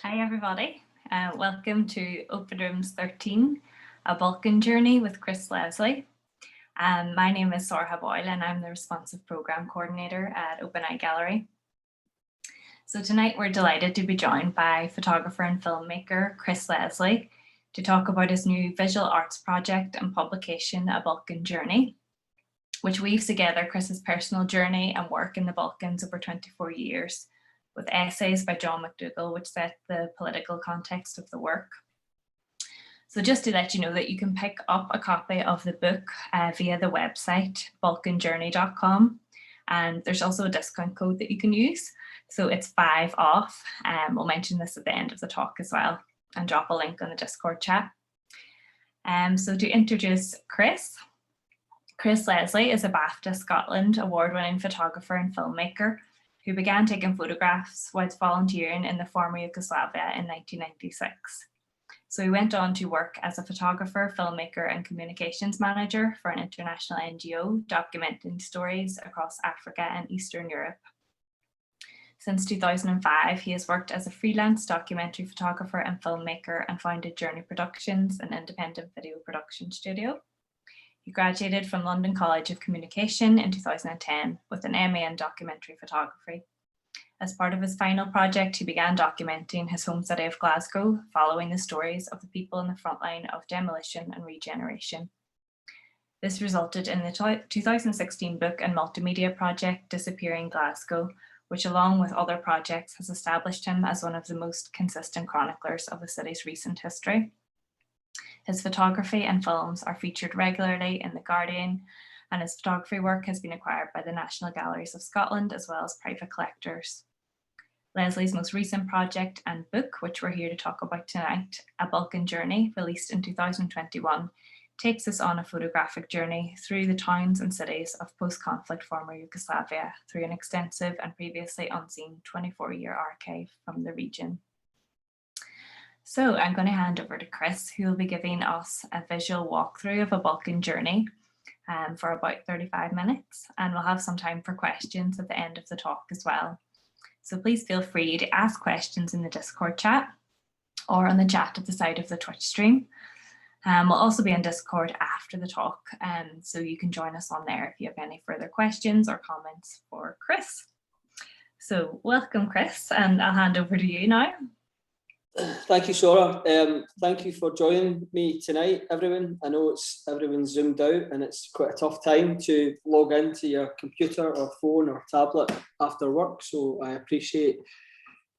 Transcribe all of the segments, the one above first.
Hi everybody, welcome to Open Rooms 13, a Balkan journey with Chris Leslie. My name is Sorha Boyle and I'm the Responsive Programme Coordinator at Open Eye Gallery. So tonight we're delighted to be joined by photographer and filmmaker Chris Leslie to talk about his new visual arts project and publication, A Balkan Journey, which weaves together Chris's personal journey and work in the Balkans over 24 years, with essays by John McDougall, which set the political context of the work. So just to let you know that you can pick up a copy of the book via the website, balkanjourney.com. And there's also a discount code that you can use. So it's 5 off. We'll mention this at the end of the talk as well and drop a link on the Discord chat. So to introduce Chris Leslie is a BAFTA Scotland award-winning photographer and filmmaker who began taking photographs whilst volunteering in the former Yugoslavia in 1996. So he went on to work as a photographer, filmmaker and communications manager for an international NGO documenting stories across Africa and Eastern Europe. Since 2005, he has worked as a freelance documentary photographer and filmmaker and founded Journey Productions, an independent video production studio. He graduated from London College of Communication in 2010 with an MA in documentary photography. As part of his final project, he began documenting his home city of Glasgow, following the stories of the people in the front line of demolition and regeneration. This resulted in the 2016 book and multimedia project, Disappearing Glasgow, which along with other projects has established him as one of the most consistent chroniclers of the city's recent history. His photography and films are featured regularly in The Guardian, and his photography work has been acquired by the National Galleries of Scotland as well as private collectors. Leslie's most recent project and book, which we're here to talk about tonight, A Balkan Journey, released in 2021, takes us on a photographic journey through the towns and cities of post-conflict former Yugoslavia through an extensive and previously unseen 24-year archive from the region. So I'm going to hand over to Chris, who will be giving us a visual walkthrough of A Balkan Journey for about 35 minutes, and we'll have some time for questions at the end of the talk as well. So please feel free to ask questions in the Discord chat or on the chat at the side of the Twitch stream. We'll also be on Discord after the talk, so you can join us on there if you have any further questions or comments for Chris. So welcome, Chris, and I'll hand over to you now. Thank you, Sora. Thank you for joining me tonight, everyone. I know everyone's zoomed out and it's quite a tough time to log into your computer or phone or tablet after work, so I appreciate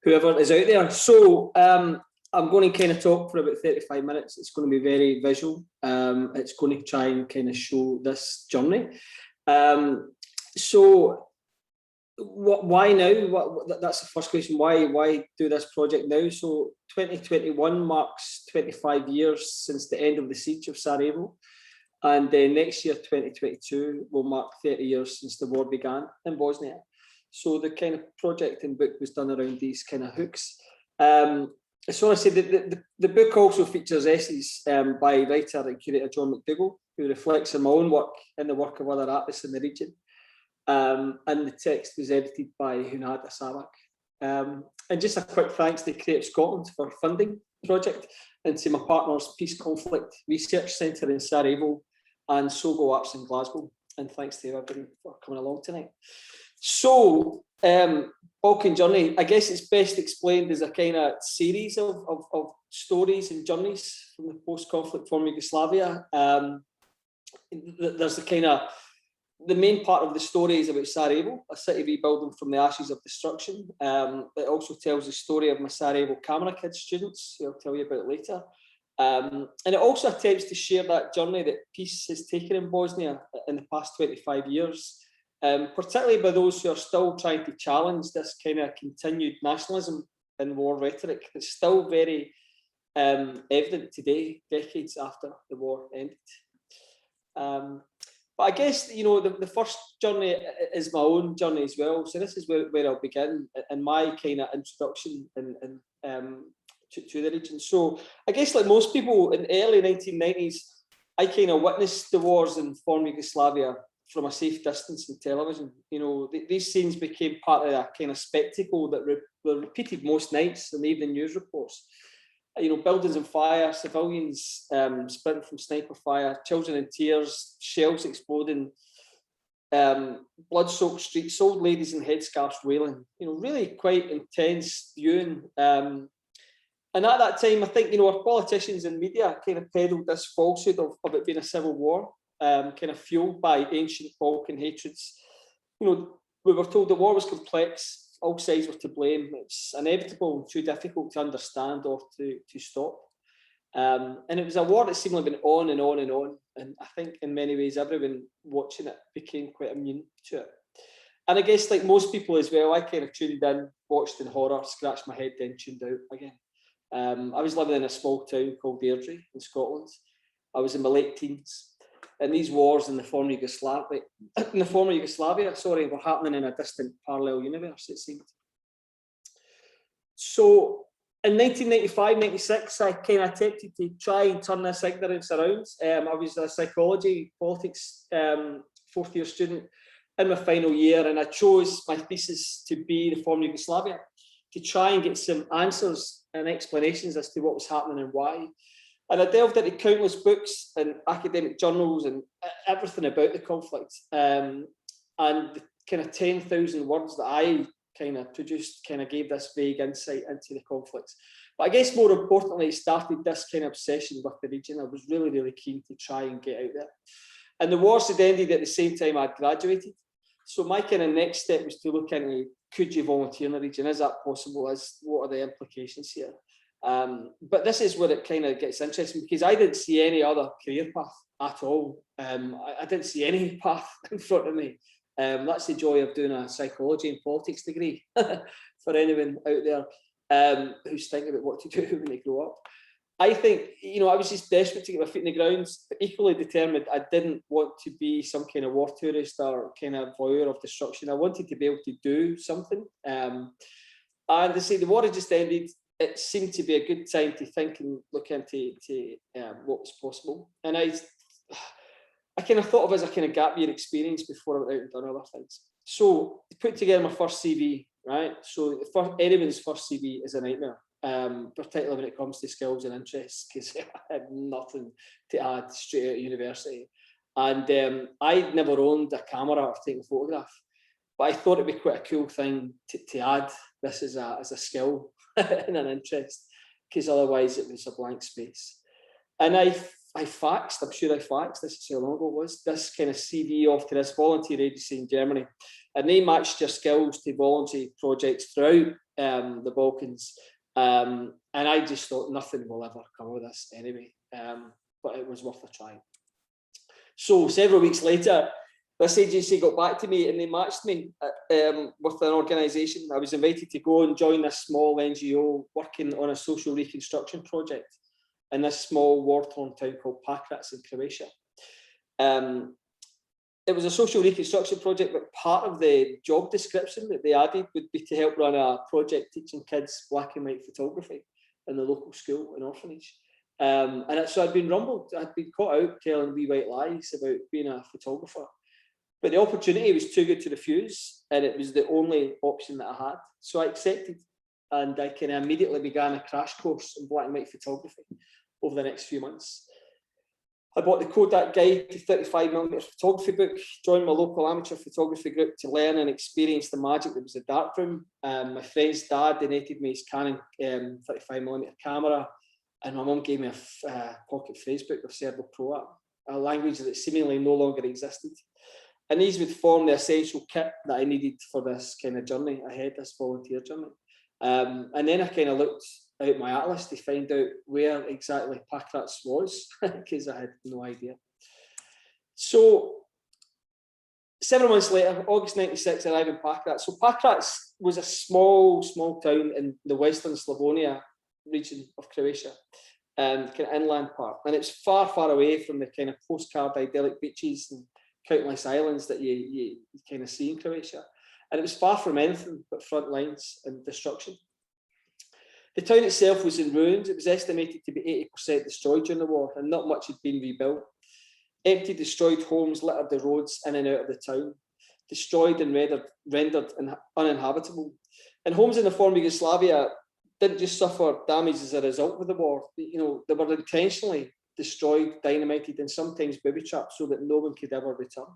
whoever is out there. So I'm going to kind of talk for about 35 minutes. It's going to be very visual. It's going to try and kind of show this journey. Why now? That's the first question. Why do this project now? So 2021 marks 25 years since the end of the siege of Sarajevo, and next year 2022 will mark 30 years since the war began in Bosnia. So the kind of project and book was done around these kind of hooks. So I said the book also features essays by writer and curator John McDougall, who reflects on my own work and the work of other artists in the region. And the text was edited by Hunada Savak. And just a quick thanks to Creative Scotland for funding the project, and to my partners Peace Conflict Research Centre in Sarajevo and Sogo Arts in Glasgow. And thanks to everybody for coming along tonight. So Balkan Journey, I guess it's best explained as a kind of series of stories and journeys from the post-conflict former Yugoslavia. There's the main part of the story is about Sarajevo, a city rebuilding from the ashes of destruction. It also tells the story of my Sarajevo Camera Kids students, who I'll tell you about later. And it also attempts to share that journey that peace has taken in Bosnia in the past 25 years, particularly by those who are still trying to challenge this kind of continued nationalism and war rhetoric that's still very evident today, decades after the war ended. But I guess, you know, the first journey is my own journey as well. So this is where I'll begin in my kind of introduction to the region. So I guess like most people in the early 1990s, I kind of witnessed the wars in former Yugoslavia from a safe distance in television. You know, these scenes became part of a kind of spectacle that were repeated most nights in the evening news reports. Buildings on fire, civilians sprinting from sniper fire, children in tears, shells exploding, blood-soaked streets, old ladies in headscarves wailing. Really quite intense viewing. And at that time, I think, our politicians and media kind of peddled this falsehood of it being a civil war, kind of fueled by ancient Balkan hatreds. We were told the war was complex, all sides were to blame, it's inevitable and too difficult to understand or to stop. And it was a war that seemingly been on and on and on. And I think in many ways, everyone watching it became quite immune to it. And I guess like most people as well, I kind of tuned in, watched in horror, scratched my head, then tuned out again. I was living in a small town called Airdrie in Scotland. I was in my late teens. And these wars in the former Yugoslavia, were happening in a distant parallel universe, it seemed. So in 1995, 96, I kind of attempted to try and turn this ignorance around. I was a psychology, politics fourth year student in my final year, and I chose my thesis to be the former Yugoslavia, to try and get some answers and explanations as to what was happening and why. And I delved into countless books and academic journals and everything about the conflict. And the kind of 10,000 words that I kind of produced kind of gave this vague insight into the conflicts. But I guess more importantly, it started this kind of obsession with the region. I was really, really keen to try and get out there. And the wars had ended at the same time I'd graduated. So my kind of next step was to look into, could you volunteer in the region? Is that possible? What are the implications here? But this is where it kind of gets interesting, because I didn't see any other career path at all. I didn't see any path in front of me. That's the joy of doing a psychology and politics degree for anyone out there who's thinking about what to do when they grow up. I think, I was just desperate to get my feet in the ground, but equally determined. I didn't want to be some kind of war tourist or kind of voyeur of destruction. I wanted to be able to do something. And they say the war had just ended. It seemed to be a good time to think and look into what was possible. And I kind of thought of it as a kind of gap year experience before I went out and done other things. So I put together my first CV, right? So anyone's first CV is a nightmare, particularly when it comes to skills and interests, because I had nothing to add straight out of university. And I'd never owned a camera or taken a photograph, but I thought it'd be quite a cool thing to add this as a skill and an interest, because otherwise it was a blank space. And I faxed, I'm sure I faxed, this is how long ago it was, this kind of CV off to this volunteer agency in Germany. And they matched your skills to voluntary projects throughout the Balkans. And I just thought nothing will ever come of this anyway, but it was worth a try. So several weeks later, this agency got back to me and they matched me with an organisation. I was invited to go and join this small NGO working on a social reconstruction project in this small war-torn town called Pakrac in Croatia. It was a social reconstruction project, but part of the job description that they added would be to help run a project teaching kids black and white photography in the local school and orphanage. So I'd been rumbled, I'd been caught out telling wee white lies about being a photographer. But the opportunity was too good to refuse, and it was the only option that I had. So I accepted, and I kind of immediately began a crash course in black and white photography over the next few months. I bought the Kodak Guide to 35mm photography book, joined my local amateur photography group to learn and experience the magic that was the darkroom. My friend's dad donated me his Canon 35mm camera, and my mum gave me a pocket phrase book of Serbo-Croat, a language that seemingly no longer existed. And these would form the essential kit that I needed for this kind of journey ahead, this volunteer journey. And then I kind of looked out my atlas to find out where exactly Pakrac was, because I had no idea. So several months later, August 96, I arrived in Pakrac. So Pakrac was a small town in the western Slavonia region of Croatia, kind of inland part. And it's far, far away from the kind of postcard idyllic beaches and countless islands that you kind of see in Croatia. And it was far from anything but front lines and destruction. The town itself was in ruins. It was estimated to be 80% destroyed during the war, and not much had been rebuilt. Empty, destroyed homes littered the roads in and out of the town, destroyed and rendered uninhabitable. And homes in the former Yugoslavia didn't just suffer damage as a result of the war. You know, they were intentionally destroyed, dynamited, and sometimes booby-trapped so that no one could ever return.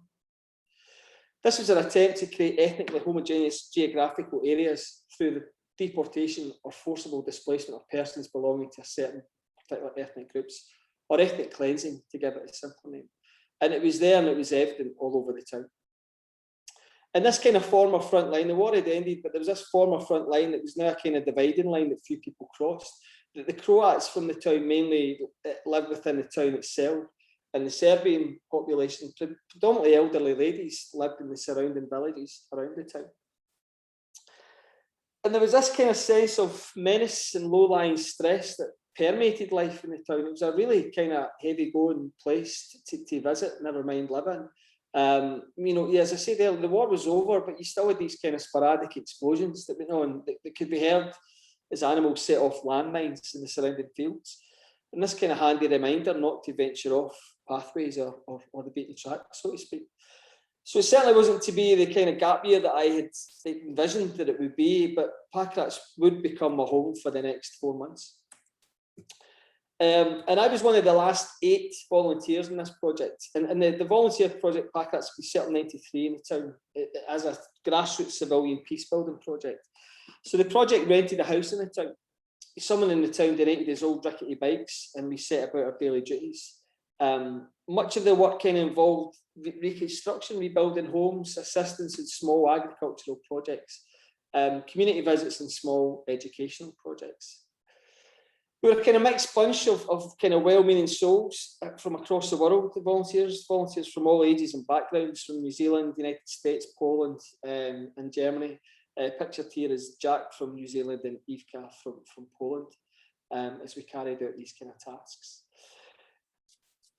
This was an attempt to create ethnically homogeneous geographical areas through the deportation or forcible displacement of persons belonging to a certain particular ethnic groups, or ethnic cleansing, to give it a simpler name. And it was there and it was evident all over the town. And this kind of former front line, the war had ended, but there was this former front line that was now a kind of dividing line that few people crossed. The Croats from the town mainly lived within the town itself, and the Serbian population, predominantly elderly ladies, lived in the surrounding villages around the town. And there was this kind of sense of menace and low-lying stress that permeated life in the town. It was a really kind of heavy-going place to visit, never mind live in. You know, yeah, as I said earlier, the war was over, but you still had these kind of sporadic explosions that went on that could be heard as animals set off landmines in the surrounding fields. And this kind of handy reminder not to venture off pathways or the beaten track, so to speak. So it certainly wasn't to be the kind of gap year that I had envisioned that it would be, but Pakrac would become my home for the next 4 months. And I was one of the last 8 volunteers in this project. And the volunteer project Pakrac was set in 93 in the town as a grassroots civilian peace building project. So the project rented a house in the town. Someone in the town donated his old rickety bikes and we set about our daily duties. Much of the work kind of involved reconstruction, rebuilding homes, assistance in small agricultural projects, community visits and small educational projects. We were a kind of mixed bunch of kind of well-meaning souls from across the world, the volunteers from all ages and backgrounds, from New Zealand, United States, Poland, and Germany. Pictured here is Jack from New Zealand and Ivka from Poland, as we carried out these kind of tasks.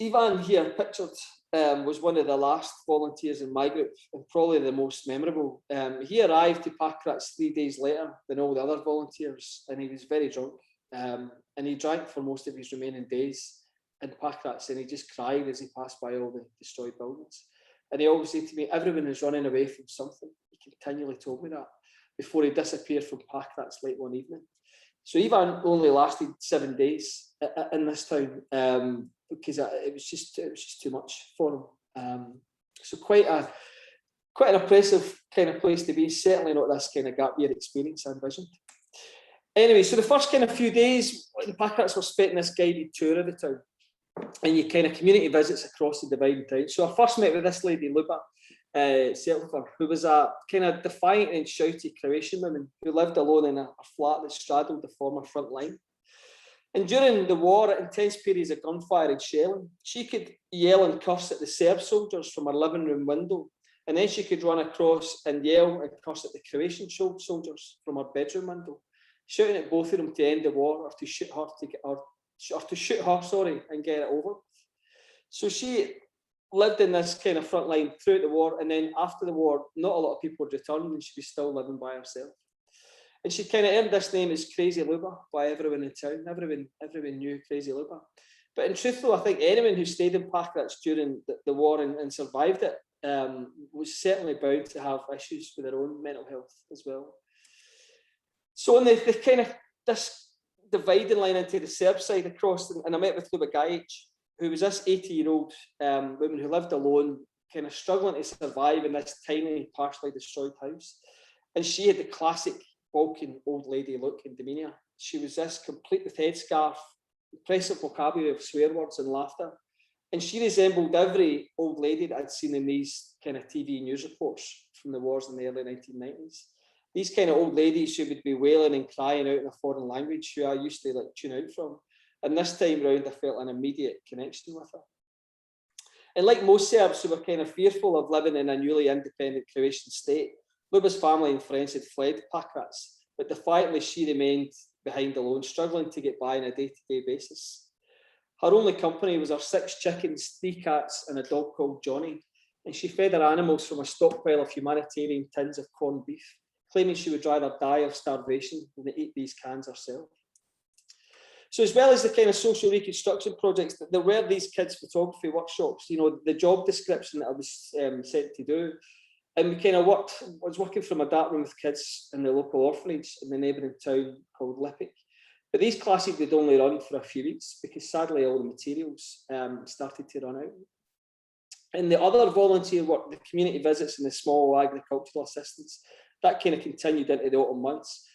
Ivan here pictured was one of the last volunteers in my group and probably the most memorable. He arrived to Pakrac 3 days later than all the other volunteers, and he was very drunk. And he drank for most of his remaining days in Pakrac, and he just cried as he passed by all the destroyed buildings. And he always said to me, everyone is running away from something. He continually told me that before he disappeared from Pakrac late one evening. So Ivan only lasted 7 days in this town because it was just too much for him. So quite an oppressive kind of place to be. Certainly not this kind of gap year experience I envisioned. Anyway, so the first kind of few days, the Pakracs were spent in this guided tour of the town, and you kind of community visits across the dividing town. So I first met with this lady, Luba Seltova, who was a kind of defiant and shouty Croatian woman who lived alone in a flat that straddled the former front line. And during the war, at intense periods of gunfire and shelling, she could yell and curse at the Serb soldiers from her living room window, and then she could run across and yell and curse at the Croatian soldiers from her bedroom window, shouting at both of them to end the war or to shoot her and get it over. So she lived in this kind of front line throughout the war, and then after the war, not a lot of people had returned, and she was still living by herself. And she kind of earned this name as Crazy Luba by everyone in town. Everyone knew Crazy Luba. But in truth, though, I think anyone who stayed in Pakrac during the war and survived it was certainly bound to have issues with their own mental health as well. So on the kind of this dividing line into the Serb side across, and I met with Luba Gajic, who was this 80-year-old woman who lived alone, kind of struggling to survive in this tiny, partially destroyed house. And she had the classic Balkan old lady look and demeanour. She was this complete with headscarf, impressive vocabulary of swear words and laughter. And she resembled every old lady that I'd seen in these kind of TV news reports from the wars in the early 1990s. These kind of old ladies who would be wailing and crying out in a foreign language who I used to tune out from. And this time round, I felt an immediate connection with her. And like most Serbs who were kind of fearful of living in a newly independent Croatian state, Luba's family and friends had fled Pakrac, but defiantly she remained behind alone, struggling to get by on a day-to-day basis. Her only company was her 6 chickens, 3 cats, and a dog called Johnny. And she fed her animals from a stockpile of humanitarian tins of corned beef, claiming she would rather die of starvation than to eat these cans herself. So as well as the kind of social reconstruction projects, there were these kids' photography workshops. You know, the job description that I was sent to do And we kind of was working from a dark room with kids in the local orphanage in the neighbouring town called Lippick. But these classes would only run for a few weeks because sadly all the materials started to run out. And the other volunteer work, the community visits and the small agricultural assistance, that kind of continued into the autumn months,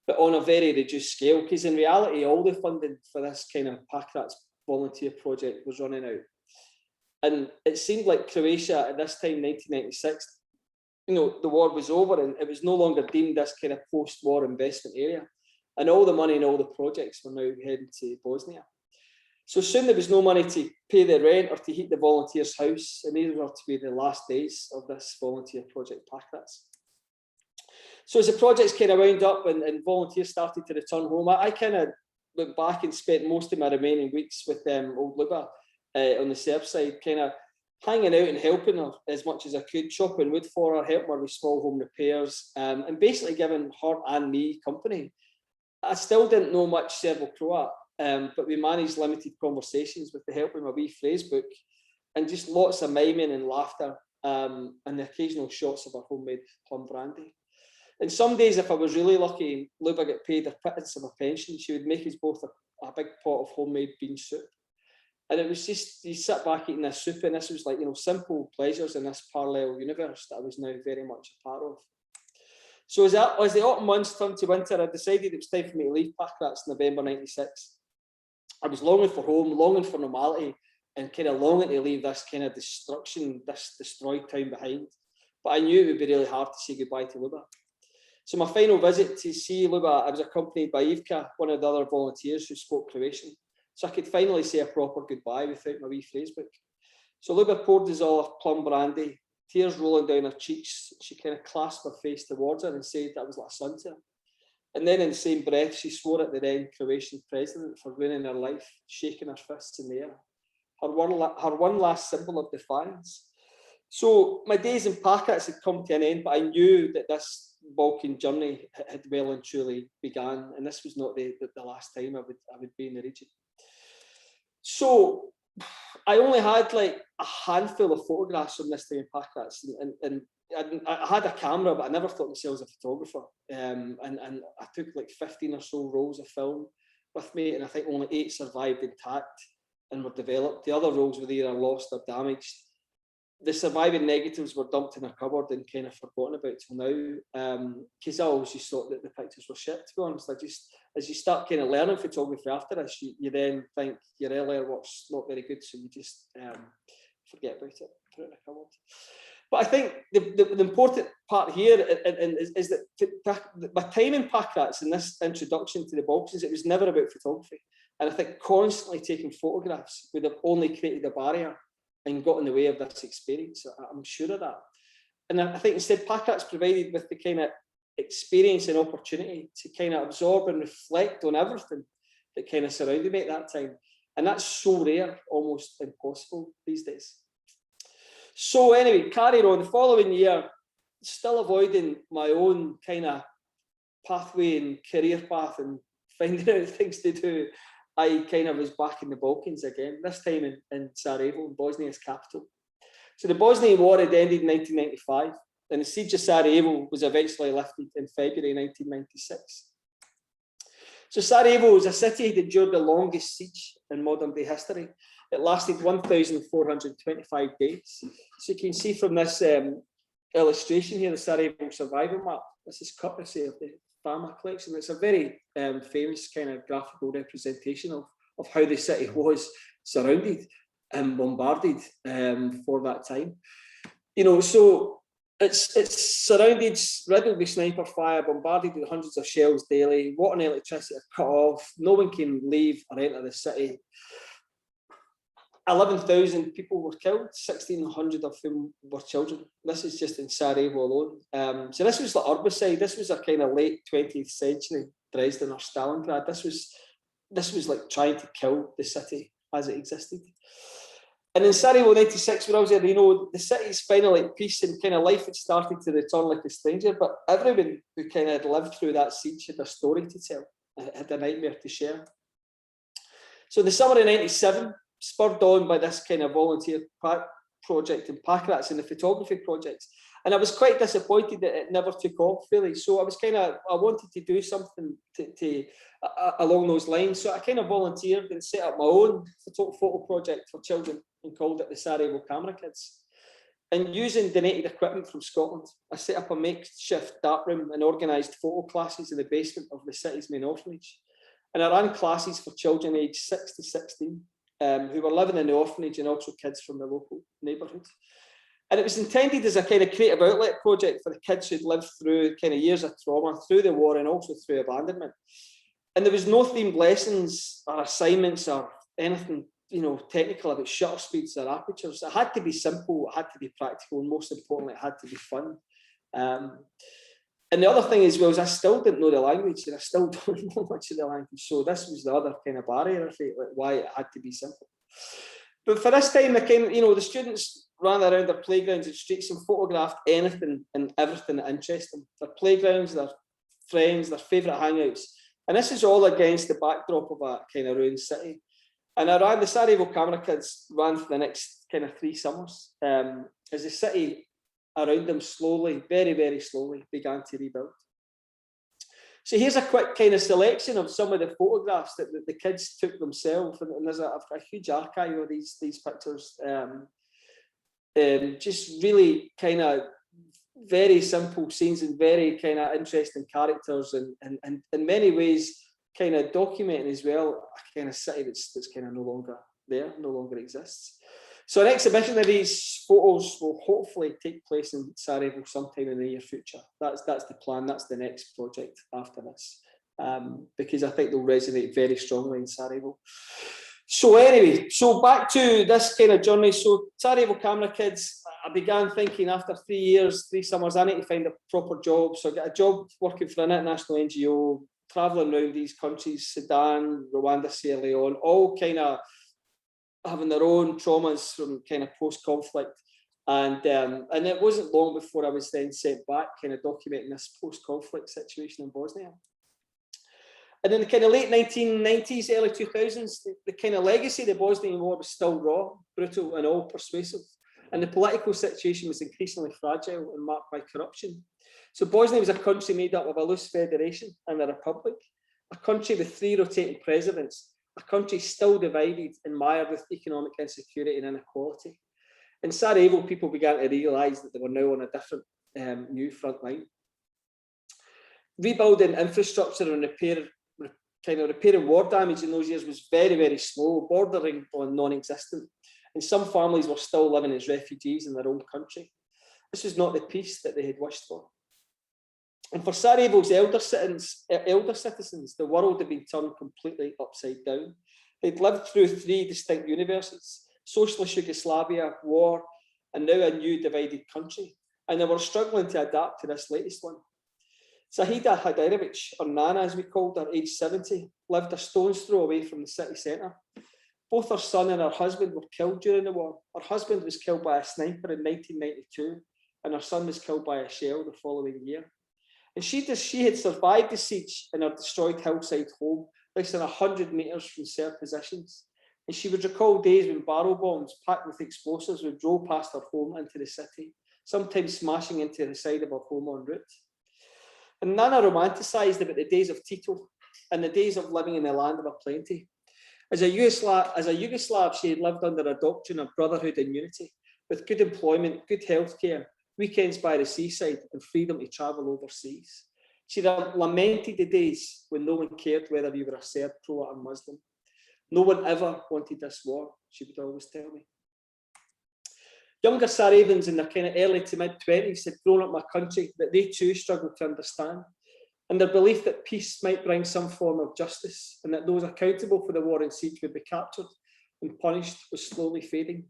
but on a very reduced scale, because in reality, all the funding for this kind of Pack-Rats volunteer project was running out. And it seemed like Croatia at this time, 1996, you know, the war was over and it was no longer deemed this kind of post-war investment area. And all the money and all the projects were now heading to Bosnia. So soon there was no money to pay the rent or to heat the volunteers' house, and these were to be the last days of this volunteer project Pack-Rats. So as the projects kind of wound up and volunteers started to return home, I kind of went back and spent most of my remaining weeks with Old Luba on the Serb side, kind of hanging out and helping her as much as I could, chopping wood for her, helping her with small home repairs, and basically giving her and me company. I still didn't know much Serbo-Croat, but we managed limited conversations with the help of my wee phrase book and just lots of miming and laughter and the occasional shots of her homemade plum brandy. And some days, if I was really lucky, Luba got paid a pittance of a pension, she would make us both a big pot of homemade bean soup. And it was just, you sit back eating this soup, and this was like, you know, simple pleasures in this parallel universe that I was now very much a part of. So as the autumn months turned to winter, I decided it was time for me to leave Pack-Rats in November 96. I was longing for home, longing for normality, and kind of longing to leave this kind of destruction, this destroyed town behind. But I knew it would be really hard to say goodbye to Luba. So my final visit to see Luba, I was accompanied by Ivka, one of the other volunteers who spoke Croatian. So I could finally say a proper goodbye without my wee phrase book. So Luba poured us all a plum brandy, tears rolling down her cheeks. She kind of clasped her face towards her and said that was like a son to her. And then in the same breath, she swore at the then Croatian president for ruining her life, shaking her fists in the air. Her one last symbol of defiance. So my days in Pack-Rats had come to an end, but I knew that this Balkan journey had well and truly began, and this was not the last time I would be in the region. So I only had like a handful of photographs from this time in Pack-Rats, and I had a camera, but I never thought myself as a photographer. And I took like 15 or so rolls of film with me, and I think only 8 survived intact and were developed. The other rolls were either lost or damaged. The surviving negatives were dumped in a cupboard and kind of forgotten about till now. Because I always just thought that the pictures were shit, to be honest. As you start kind of learning photography after this, you then think your earlier work's not very good, so you just forget about it, put it in a cupboard. But I think the important part here is that my time in Pack-Rats and this introduction to the Balkans, it was never about photography. And I think constantly taking photographs would have only created a barrier and got in the way of this experience. I'm sure of that. And I think instead Pack-Rats provided with the kind of experience and opportunity to kind of absorb and reflect on everything that kind of surrounded me at that time. And that's so rare, almost impossible these days. So anyway, carrying on, the following year, still avoiding my own kind of pathway and career path and finding out things to do, I kind of was back in the Balkans again, this time in Sarajevo, Bosnia's capital. So the Bosnian War had ended in 1995, and the siege of Sarajevo was eventually lifted in February 1996. So Sarajevo was a city that endured the longest siege in modern day history. It lasted 1,425 days. So you can see from this illustration here, the Sarajevo survival map. This is courtesy of the FAMA collection. It's a very famous kind of graphical representation of how the city was surrounded and bombarded for that time. You know, so it's surrounded, riddled with sniper fire, bombarded with hundreds of shells daily. Water and electricity are cut off. No one can leave or enter the city. 11,000 people were killed, 1,600 of whom were children. This is just in Sarajevo alone. So this was the Urbicide. This was a kind of late 20th century Dresden or Stalingrad. This was like trying to kill the city as it existed. And in Sarajevo 96, when I was there, you know, the city's finally at peace and kind of life had started to return like a stranger, but everyone who kind of had lived through that siege had a story to tell, had a nightmare to share. So in the summer of 97, spurred on by this kind of volunteer project in Pakrac and the photography projects. And I was quite disappointed that it never took off really. So I wanted to do something along those lines. So I kind of volunteered and set up my own photo project for children and called it the Sarajevo Camera Kids. And using donated equipment from Scotland, I set up a makeshift darkroom and organised photo classes in the basement of the city's main orphanage. And I ran classes for children aged 6 to 16 who were living in the orphanage, and also kids from the local neighbourhood. And it was intended as a kind of creative outlet project for the kids who'd lived through kind of years of trauma, through the war and also through abandonment. And there was no themed lessons or assignments or anything, technical about shutter speeds or apertures. It had to be simple, it had to be practical, and most importantly, it had to be fun. And the other thing as well is I still didn't know the language, and I still don't know much of the language. So this was the other kind of barrier, I think, like why it had to be simple. But for this time, the students ran around their playgrounds and streets and photographed anything and everything that interested them. Their playgrounds, their friends, their favourite hangouts. And this is all against the backdrop of a kind of ruined city. And the Sarajevo Camera Kids ran for the next kind of 3 summers as the city around them slowly, very, very slowly began to rebuild. So here's a quick kind of selection of some of the photographs that the kids took themselves, and there's a huge archive of these pictures. Just really kind of very simple scenes and very kind of interesting characters, and in many ways kind of documenting as well a kind of city that's kind of no longer exists. So an exhibition of these photos will hopefully take place in Sarajevo sometime in the near future. That's the plan. That's the next project after this, because I think they'll resonate very strongly in Sarajevo. So anyway, so back to this kind of journey. So Sarajevo Camera Kids, I began thinking after 3 years, 3 summers, I need to find a proper job. So I got a job working for an international NGO, traveling around these countries, Sudan, Rwanda, Sierra Leone, all kind of having their own traumas from kind of post-conflict. And it wasn't long before I was then sent back, kind of documenting this post-conflict situation in Bosnia. And in the kind of late 1990s, early 2000s, the kind of legacy of the Bosnian War was still raw, brutal, and all persuasive. And the political situation was increasingly fragile and marked by corruption. So Bosnia was a country made up of a loose federation and a republic, a country with 3 rotating presidents, a country still divided and mired with economic insecurity and inequality. In Sarajevo, people began to realise that they were now on a different new front line. Rebuilding infrastructure and repairing war damage in those years was very, very slow, bordering on non-existent. And some families were still living as refugees in their own country. This was not the peace that they had wished for. And for Sarajevo's elder citizens, the world had been turned completely upside down. They'd lived through 3 distinct universes: socialist Yugoslavia, war, and now a new divided country. And they were struggling to adapt to this latest one. Zahida Hadirovic, or Nana as we called her, aged 70, lived a stone's throw away from the city centre. Both her son and her husband were killed during the war. Her husband was killed by a sniper in 1992, and her son was killed by a shell the following year. And she had survived the siege in her destroyed hillside home, less than 100 metres from Serb positions. And she would recall days when barrel bombs packed with explosives would roll past her home into the city, sometimes smashing into the side of her home en route. And Nana romanticised about the days of Tito and the days of living in the land of plenty. As a Yugoslav, she had lived under a doctrine of brotherhood and unity, with good employment, good healthcare, weekends by the seaside, and freedom to travel overseas. She lamented the days when no one cared whether you were a Serb, Croat, or Muslim. No one ever wanted this war, she would always tell me. Younger Sarajevans in their kind of early to mid-20s had grown up in a country that they too struggled to understand, and their belief that peace might bring some form of justice and that those accountable for the war and siege would be captured and punished was slowly fading.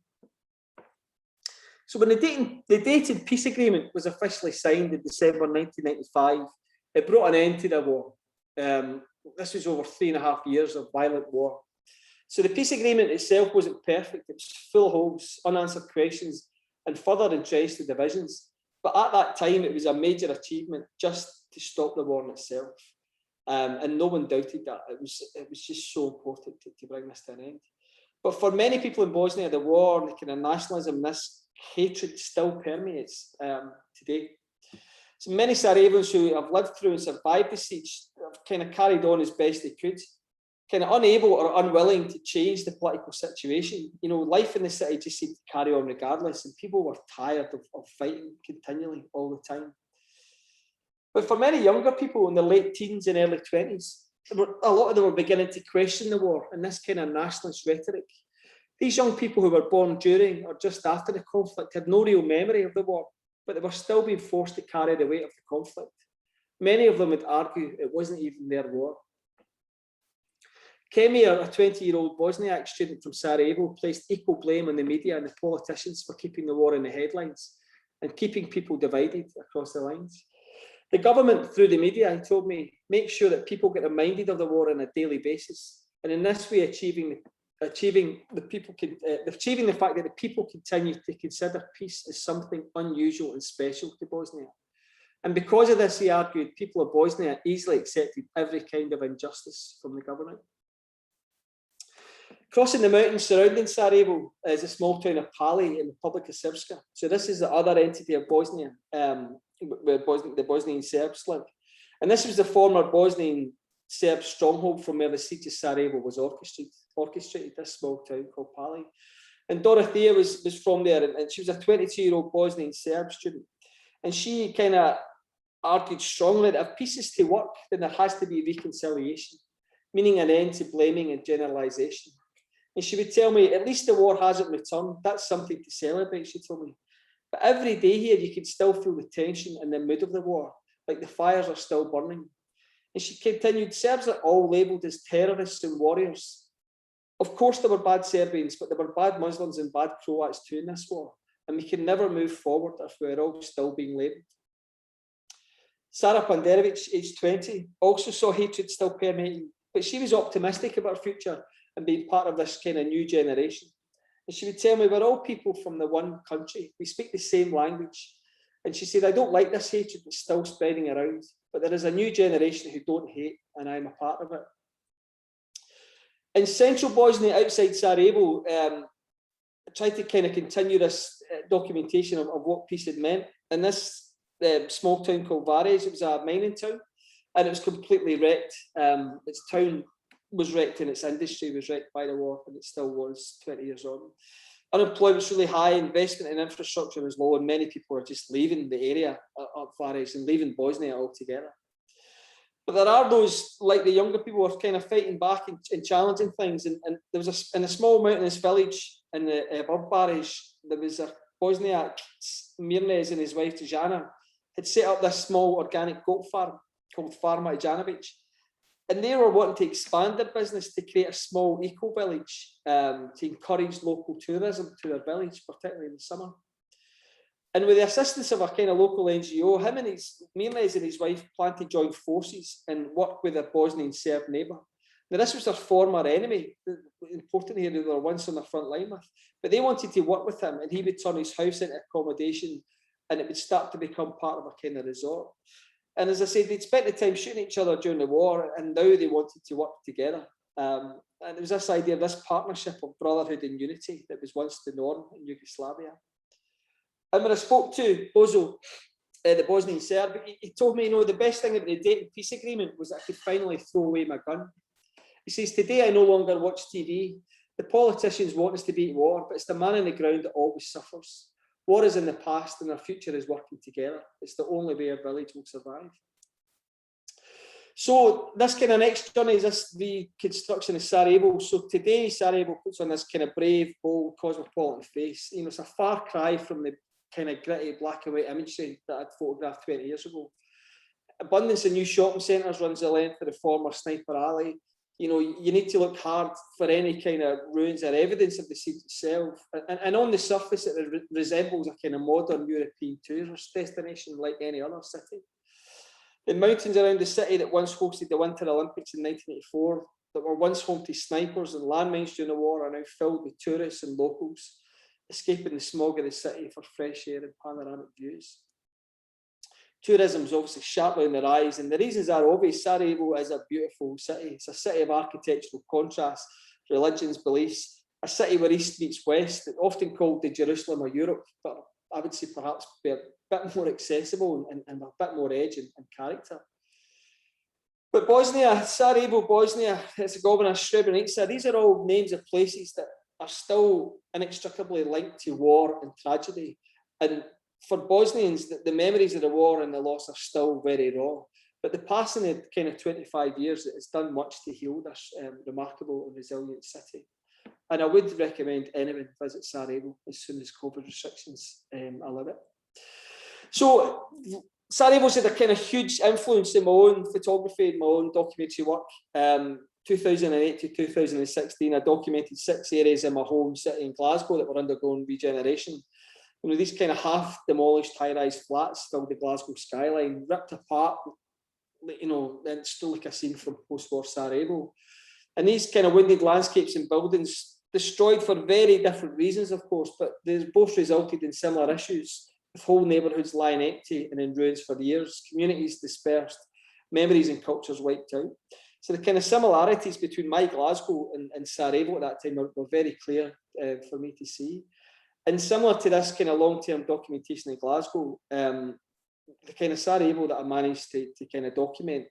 So when the dated peace agreement was officially signed in December 1995, it brought an end to the war. This was over 3.5 years of violent war. So the peace agreement itself wasn't perfect. It was full of holes, unanswered questions, and further entrenched the divisions. But at that time, it was a major achievement just to stop the war in itself. And no one doubted that. It was just so important to bring this to an end. But for many people in Bosnia, the war and the kind of nationalism, this hatred still permeates today. So many Sarajevans who have lived through and survived the siege have kind of carried on as best they could, kind of unable or unwilling to change the political situation. You know, life in the city just seemed to carry on regardless, and people were tired of fighting continually all the time. But for many younger people in their late teens and early 20s, a lot of them were beginning to question the war and this kind of nationalist rhetoric. These young people who were born during or just after the conflict had no real memory of the war, but they were still being forced to carry the weight of the conflict. Many of them would argue it wasn't even their war. Kemir, a 20-year-old Bosniak student from Sarajevo, placed equal blame on the media and the politicians for keeping the war in the headlines and keeping people divided across the lines. The government, through the media, he told me, make sure that people get reminded of the war on a daily basis, and in this way achieving the fact that the people continue to consider peace as something unusual and special to Bosnia. And because of this, he argued, people of Bosnia easily accepted every kind of injustice from the government. Crossing the mountains surrounding Sarajevo is a small town of Pali in the Republic of Srpska. So this is the other entity of Bosnia, where the Bosnian Serbs live. And this was the former Bosnian Serb stronghold from where the siege of Sarajevo was orchestrated, this small town called Pali. And Dorothea was from there, and she was a 22-year-old Bosnian Serb student. And she kind of argued strongly that if peace is to work, then there has to be reconciliation, meaning an end to blaming and generalisation. And she would tell me, at least the war hasn't returned. That's something to celebrate, she told me. But every day here, you can still feel the tension and the mood of the war, like the fires are still burning. And she continued, Serbs are all labelled as terrorists and warriors. Of course, there were bad Serbians, but there were bad Muslims and bad Croats too in this war. And we can never move forward if we're all still being labelled. Sara Panderovic, aged 20, also saw hatred still permeating, but she was optimistic about her future and being part of this kind of new generation. And she would tell me, we're all people from the one country. We speak the same language. And she said, I don't like this hatred that's still spreading around, but there is a new generation who don't hate, and I'm a part of it. In central Bosnia, outside Sarajevo, I tried to kind of continue this documentation of what peace had meant. In this small town called Vares, it was a mining town, and it was completely wrecked. Its town was wrecked and its industry was wrecked by the war, and it still was 20 years on. Unemployment was really high, investment in infrastructure was low, and many people were just leaving the area of Vares and leaving Bosnia altogether. But there are those, like the younger people, who are kind of fighting back and challenging things. And there was in a small mountainous village in the above Vares, there was a Bosniak, Mirnes, and his wife Tijana had set up this small organic goat farm called Farma Ijanovic. And they were wanting to expand their business to create a small eco-village to encourage local tourism to their village, particularly in the summer. And with the assistance of a kind of local NGO, him and Mirnes and his wife planned to join forces and work with a Bosnian Serb neighbour. Now, this was their former enemy, important here, they were once on the front line with, but they wanted to work with him, and he would turn his house into accommodation, and it would start to become part of a kind of resort. And as I said, they'd spent the time shooting each other during the war, and now they wanted to work together. And it was this idea of this partnership of brotherhood and unity that was once the norm in Yugoslavia. And when I spoke to Bozo, the Bosnian Serb, he told me, you know, the best thing about the Dayton Peace Agreement was that I could finally throw away my gun. He says, today I no longer watch TV. The politicians want us to be at war, but it's the man on the ground that always suffers. War is in the past and our future is working together. It's the only way our village will survive. So this kind of next journey is this reconstruction of Sarajevo. So today Sarajevo puts on this kind of brave, bold, cosmopolitan face. You know, it's a far cry from the kind of gritty black and white imagery that I'd photographed 20 years ago. Abundance of new shopping centres runs the length of the former Sniper Alley. You know, you need to look hard for any kind of ruins or evidence of the siege itself. And on the surface, it resembles a kind of modern European tourist destination like any other city. The mountains around the city that once hosted the Winter Olympics in 1984, that were once home to snipers and landmines during the war, are now filled with tourists and locals, escaping the smog of the city for fresh air and panoramic views. Tourism is obviously sharply on the rise, and the reasons are obvious. Sarajevo is a beautiful city. It's a city of architectural contrast, religions, beliefs, a city where East meets West, often called the Jerusalem of Europe, but I would say perhaps be a bit more accessible and a bit more edge and character. But Bosnia, Sarajevo, Bosnia, Herzegovina, Srebrenica, these are all names of places that are still inextricably linked to war and tragedy. And for Bosnians, the memories of the war and the loss are still very raw. But the passing of kind of 25 years, it's done much to heal this remarkable and resilient city. And I would recommend anyone visit Sarajevo as soon as COVID restrictions allow it. So Sarajevo's had a kind of huge influence in my own photography, my own documentary work. 2008 to 2016, I documented 6 areas in my home city in Glasgow that were undergoing regeneration. You know, these kind of half demolished high-rise flats filled the Glasgow skyline, ripped apart, you know, and it's still like a scene from post-war Sarajevo. And these kind of wounded landscapes and buildings, destroyed for very different reasons, of course, but they both resulted in similar issues, with whole neighbourhoods lying empty and in ruins for years, communities dispersed, memories and cultures wiped out. So the kind of similarities between my Glasgow and Sarajevo at that time were very clear for me to see. And similar to this kind of long-term documentation in Glasgow, the kind of Sarajevo that I managed to kind of document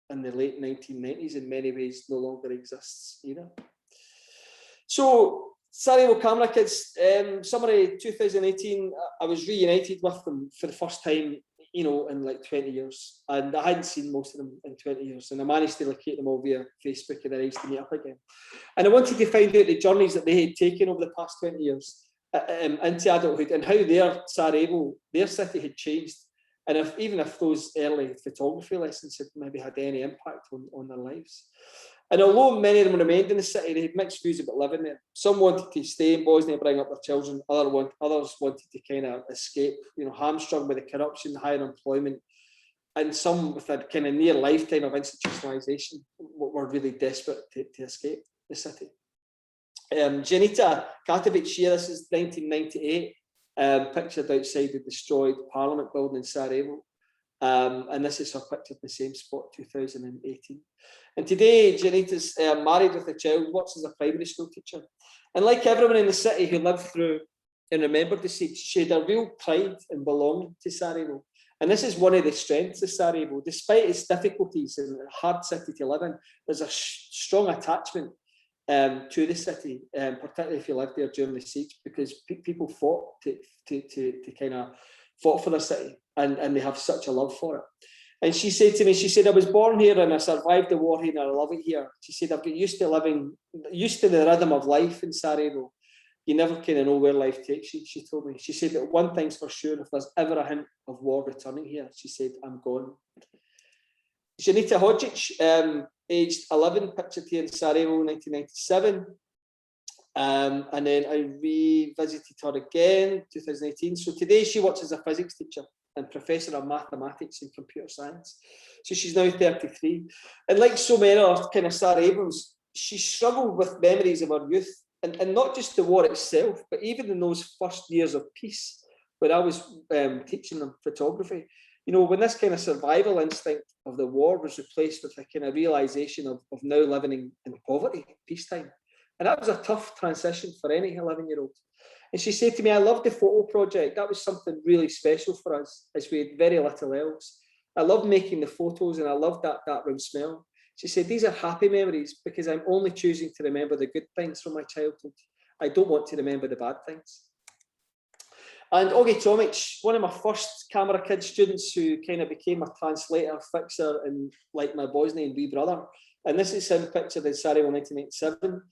in the late 1990s in many ways no longer exists either. So Sarajevo Camera Kids, summary 2018, I was reunited with them for the first time, you know, in like 20 years. And I hadn't seen most of them in 20 years. And I managed to locate them all via Facebook and arranged to meet up again. And I wanted to find out the journeys that they had taken over the past 20 years into adulthood and how their Sarajevo, their city had changed. And even if those early photography lessons had maybe had any impact on their lives. And although many of them remained in the city, they had mixed views about living there. Some wanted to stay in Bosnia, bring up their children. Others wanted to kind of escape, you know, hamstrung by the corruption, higher employment. And some with a kind of near lifetime of institutionalization were really desperate to escape the city. Janita Katovic here, this is 1998, pictured outside the destroyed Parliament building in Sarajevo. And this is her picture in the same spot, 2018. And today, Janita's married with a child, works as a primary school teacher. And like everyone in the city who lived through and remembered the siege, she had a real pride and belonging to Sarajevo. And this is one of the strengths of Sarajevo. Despite its difficulties and a hard city to live in, there's a strong attachment to the city, particularly if you lived there during the siege, because people fought to kind of fought for the city, and they have such a love for it. And she said to me, she said, I was born here and I survived the war here and I love it here. She said, I've got used to the rhythm of life in Sarajevo. You never kind of know where life takes you, she told me. She said that one thing's for sure, if there's ever a hint of war returning here, she said, I'm gone. Janita Hodžić, aged 11, pictured here in Sarajevo, 1997. And then I revisited her again, 2018. So today she works as a physics teacher and professor of mathematics and computer science. So she's now 33. And like so many other kind of Sarajevans, she struggled with memories of her youth, and not just the war itself, but even in those first years of peace, when I was teaching them photography. You know, when this kind of survival instinct of the war was replaced with a kind of realization of now living in poverty, peacetime. And that was a tough transition for any 11-year-old. And she said to me, I loved the photo project. That was something really special for us, as we had very little else. I loved making the photos and I loved that room smell. She said, these are happy memories because I'm only choosing to remember the good things from my childhood. I don't want to remember the bad things. And Ogi Tomic, one of my first Camera Kids students who kind of became a translator, fixer, and like my Bosnian wee brother. And this is him pictured in Sarajevo 1987.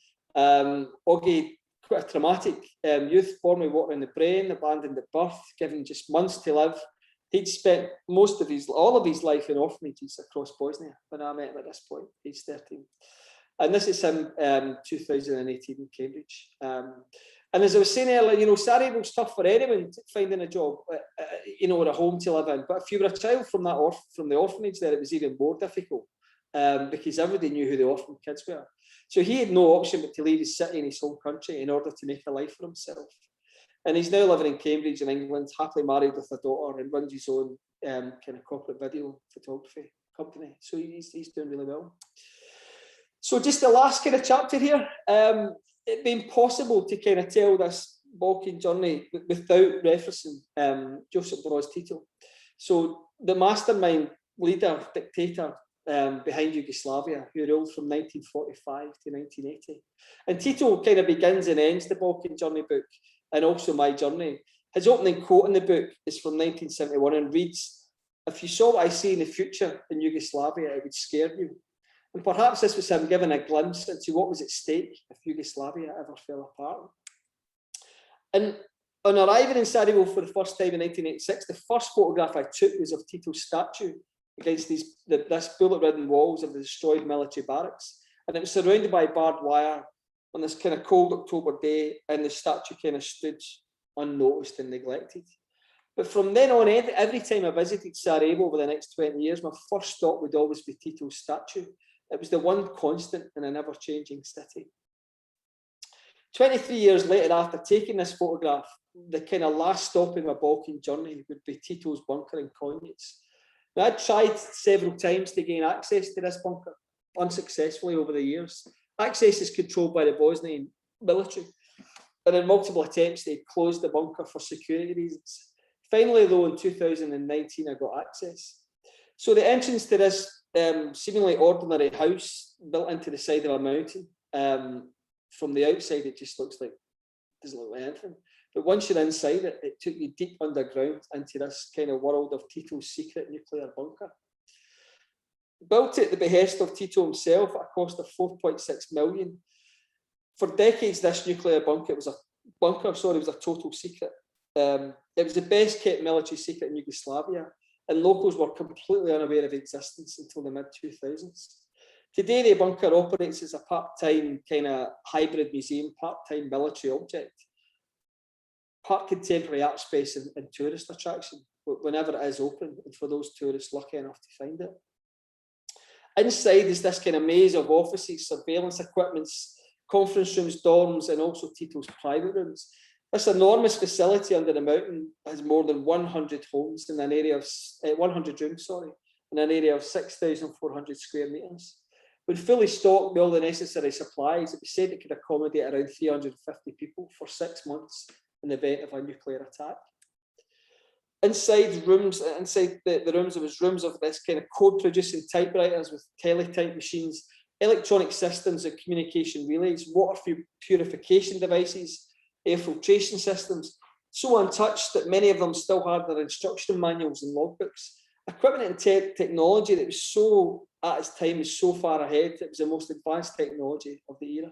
Ogi, quite a traumatic youth, born with water in the brain, abandoned at birth, given just months to live. He'd spent all of his life in orphanages across Bosnia when I met him at this point, age 13. And this is him 2018 in Cambridge. And as I was saying earlier, you know, Sarajevo's tough for anyone finding a job, you know, or a home to live in. But if you were a child from the orphanage there, it was even more difficult because everybody knew who the orphan kids were. So he had no option but to leave his city and his home country in order to make a life for himself. And he's now living in Cambridge in England, happily married with a daughter, and runs his own kind of corporate video photography company. So he's doing really well. So just the last kind of chapter here. it'd be impossible to kind of tell this Balkan journey without referencing Josip Broz Tito. So the mastermind, leader, dictator behind Yugoslavia, who ruled from 1945 to 1980. And Tito kind of begins and ends the Balkan Journey book, and also my journey. His opening quote in the book is from 1971 and reads, "If you saw what I see in the future in Yugoslavia, it would scare you." And perhaps this was him giving a glimpse into what was at stake if Yugoslavia ever fell apart. And on arriving in Sarajevo for the first time in 1986, the first photograph I took was of Tito's statue against this bullet-ridden walls of the destroyed military barracks. And it was surrounded by barbed wire on this kind of cold October day, and the statue kind of stood unnoticed and neglected. But from then on, every time I visited Sarajevo over the next 20 years, my first stop would always be Tito's statue. It was the one constant in an ever-changing city. 23 years later, after taking this photograph, the kind of last stop in my Balkan journey would be Tito's bunker in Konjic. Now, I'd tried several times to gain access to this bunker, unsuccessfully over the years. Access is controlled by the Bosnian military, and in multiple attempts, they closed the bunker for security reasons. Finally, though, in 2019, I got access. So the entrance to this seemingly ordinary house built into the side of a mountain, from the outside, it just doesn't look like anything. But once you're inside it, it took you deep underground into this kind of world of Tito's secret nuclear bunker. Built at the behest of Tito himself at a cost of 4.6 million. For decades, this nuclear bunker was a total secret. It was the best kept military secret in Yugoslavia, and locals were completely unaware of its existence until the mid-2000s. Today, the bunker operates as a part-time kind of hybrid museum, part-time military object, part contemporary art space and tourist attraction, whenever it is open, and for those tourists lucky enough to find it. Inside is this kind of maze of offices, surveillance equipments, conference rooms, dorms, and also Tito's private rooms. This enormous facility under the mountain has more than 100 homes in an area of 100 rooms, in an area of 6,400 square meters. When fully stocked with all the necessary supplies, it was said it could accommodate around 350 people for 6 months in the event of a nuclear attack. Inside the rooms, there was rooms of this kind of code-producing typewriters with teletype machines, electronic systems and communication relays, water purification devices, air filtration systems, so untouched that many of them still had their instruction manuals and logbooks. Equipment and technology that was so, at its time, was so far ahead, it was the most advanced technology of the era.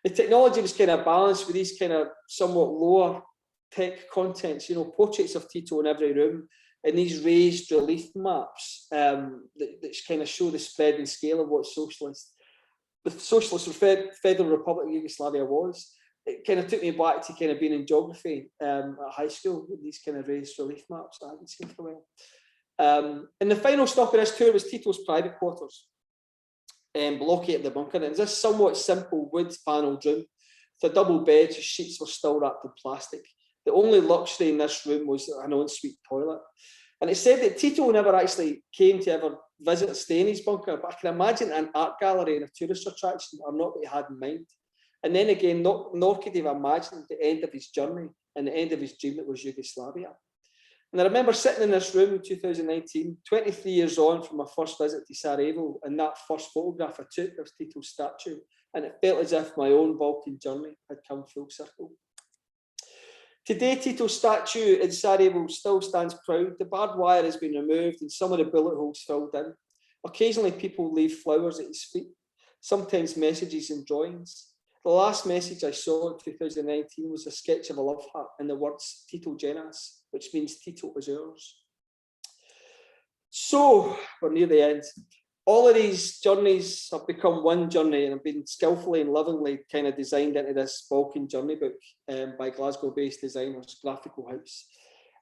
The technology was kind of balanced with these kind of somewhat lower tech contents, portraits of Tito in every room, and these raised relief maps that kind of show the spread and scale of what the Socialist Federal Republic of Yugoslavia was. It kind of took me back to kind of being in geography at high school with these kind of raised relief maps that I hadn't seen for a while. And the final stop of this tour was Tito's private quarters, located the bunker. And it was this somewhat simple wood panelled room with a double bed, whose sheets were still wrapped in plastic. The only luxury in this room was an ensuite toilet. And it said that Tito never actually came to ever visit or stay in his bunker, but I can imagine an art gallery and a tourist attraction are not what he had in mind. And then again, nor could he have imagined the end of his journey and the end of his dream that was Yugoslavia. And I remember sitting in this room in 2019, 23 years on from my first visit to Sarajevo, and that first photograph I took of Tito's statue, and it felt as if my own Balkan journey had come full circle. Today, Tito's statue in Sarajevo still stands proud. The barbed wire has been removed and some of the bullet holes filled in. Occasionally, people leave flowers at his feet, sometimes messages and drawings. The last message I saw in 2019 was a sketch of a love heart and the words Tito Genas, which means Tito is ours. So, we're near the end. All of these journeys have become one journey and have been skillfully and lovingly kind of designed into this Balkan journey book by Glasgow-based designers, Graphical House.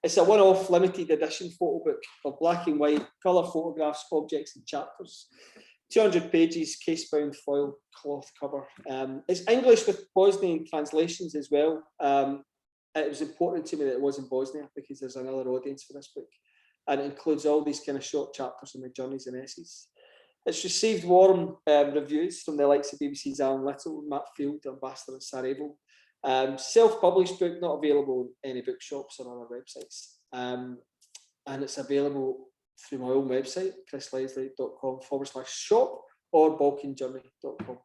It's a one-off limited edition photo book of black and white, colour photographs, objects and chapters. 200 pages, case-bound foil cloth cover. It's English with Bosnian translations as well. It was important to me that it was in Bosnia because there's another audience for this book. And it includes all these kind of short chapters on the journeys and essays. It's received warm reviews from the likes of BBC's Alan Little, Matt Field, Ambassador in Sarajevo. Self-published book, not available in any bookshops or other websites. And it's available through my own website, chrisleslie.com/shop or balkanjourney.com.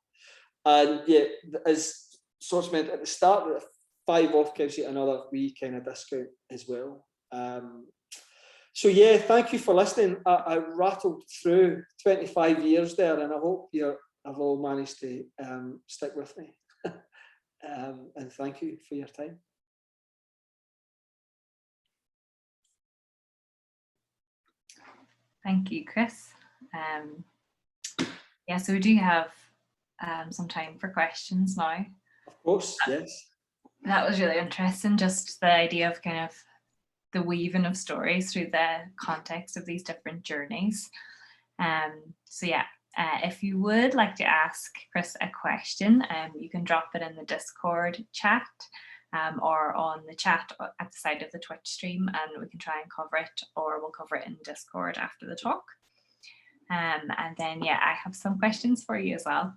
And yeah, as Source meant at the start, 5 off gives you another wee kind of discount as well. So yeah, thank you for listening. I rattled through 25 years there, and I hope you've all managed to stick with me. And thank you for your time. Thank you, Chris. Yeah, so we do have some time for questions now. Of course, yes. That was really interesting, just the idea of kind of the weaving of stories through the context of these different journeys. So yeah, if you would like to ask Chris a question, you can drop it in the Discord chat or on the chat at the side of the Twitch stream, and we can try and cover it, or we'll cover it in Discord after the talk. And then, yeah, I have some questions for you as well.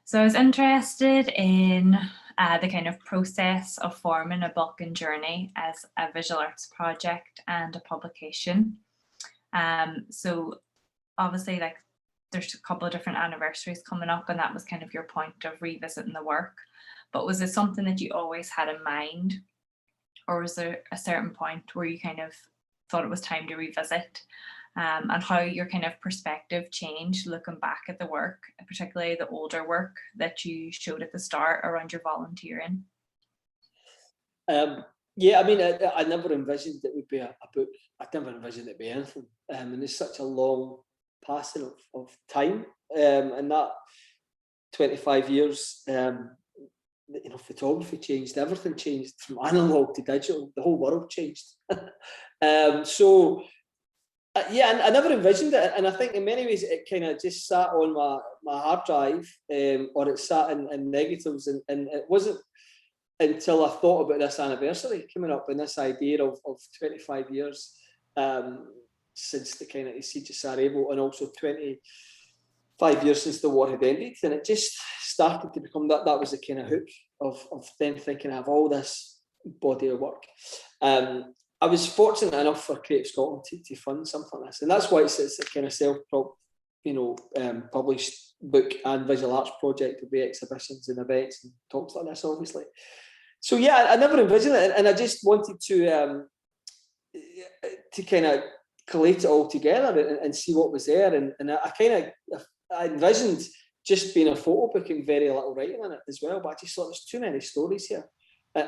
So I was interested in the kind of process of forming a Balkan Journey as a visual arts project and a publication. So obviously, like, there's a couple of different anniversaries coming up, and that was kind of your point of revisiting the work. But was it something that you always had in mind, or was there a certain point where you kind of thought it was time to revisit? And how your kind of perspective changed looking back at the work, particularly the older work that you showed at the start around your volunteering? Yeah, I mean, I never envisioned it would be a book. I never envisioned it be anything. And there's such a long passing of time. And that 25 years, photography changed, everything changed from analog to digital, the whole world changed. Yeah, I never envisioned it, and I think in many ways it kind of just sat on my hard drive, or it sat in negatives, and it wasn't until I thought about this anniversary coming up and this idea of 25 years since the kind of siege of Sarajevo, and also 25 years since the war had ended, and it just started to become that was the kind of hook of then thinking I have all this body of work. I was fortunate enough for Creative Scotland to fund something like this, and that's why it's a kind of published book and visual arts project with the exhibitions and events and talks like this, obviously. So yeah, I never envisioned it, and I just wanted to kind of collate it all together and see what was there, and I envisioned just being a photo book and very little writing in it as well, but I just thought there's too many stories here.